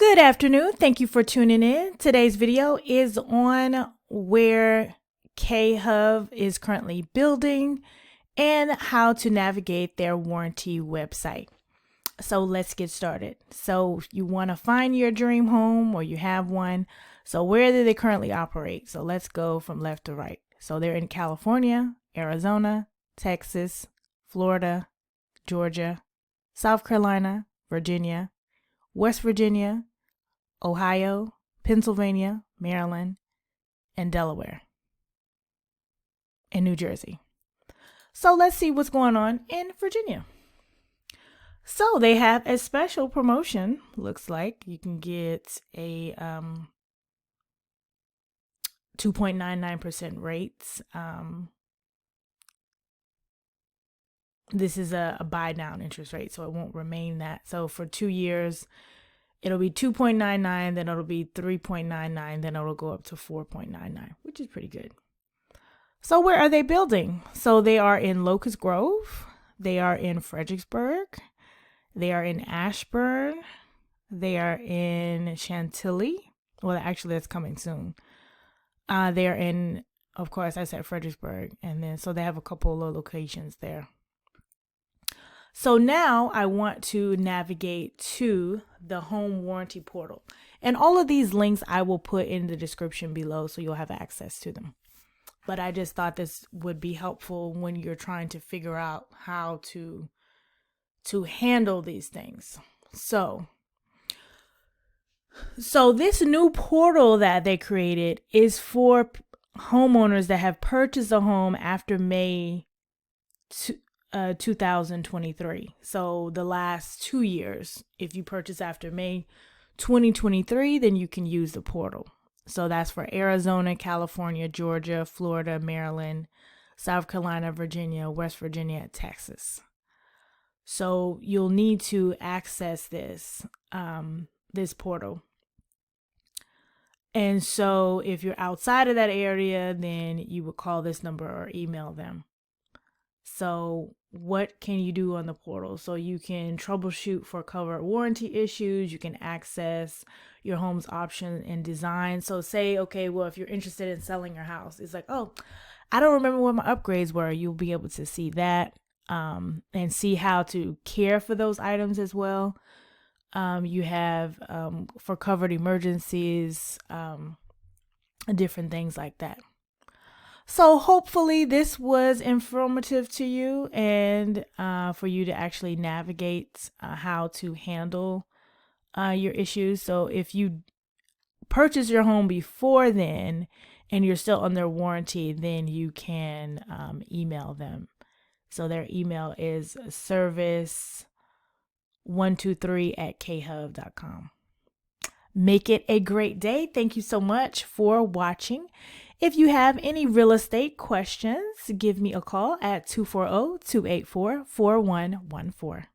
Good afternoon. Thank you for tuning in. Today's video is on where Khov is currently building and how to navigate their warranty website. So let's get started. So you want to find your dream home, or you have one. So where do they currently operate? So let's go from left to right. So they're in California, Arizona, Texas, Florida, Georgia, South Carolina, Virginia, West Virginia, Ohio, Pennsylvania, Maryland, and Delaware, and New Jersey. So let's see what's going on in Virginia. So they have a special promotion. Looks like you can get a 2.99% rates. This is a buy down interest rate, so it won't remain that. So for 2 years, it'll be 2.99, then it'll be 3.99, then it'll go up to 4.99, which is pretty good. So where are they building? So they are in Locust Grove, they are in Fredericksburg, they are in Ashburn, they are in Chantilly. Well, actually, that's coming soon. They are in, of course, I said Fredericksburg, and then so they have a couple of locations there. So now I want to navigate to the home warranty portal. And all of these links I will put in the description below so you'll have access to them. But I just thought this would be helpful when you're trying to figure out how to handle these things. So this new portal that they created is for homeowners that have purchased a home after May 2023. So the last 2 years, if you purchase after May 2023, then you can use the portal. So that's for Arizona, California, Georgia, Florida, Maryland, South Carolina, Virginia, West Virginia, and Texas. So you'll need to access this portal. And so if you're outside of that area, then you would call this number or email them. So what can you do on the portal? So you can troubleshoot for covered warranty issues. You can access your home's options and design. So say, okay, well, if you're interested in selling your house, it's like, oh, I don't remember what my upgrades were. You'll be able to see that and see how to care for those items as well. You have for covered emergencies, different things like that. So hopefully this was informative to you and for you to actually navigate how to handle your issues. So if you purchase your home before then and you're still under warranty, then you can email them. So their email is service123@khov.com. Make it a great day. Thank you so much for watching. If you have any real estate questions, give me a call at 240-284-4114.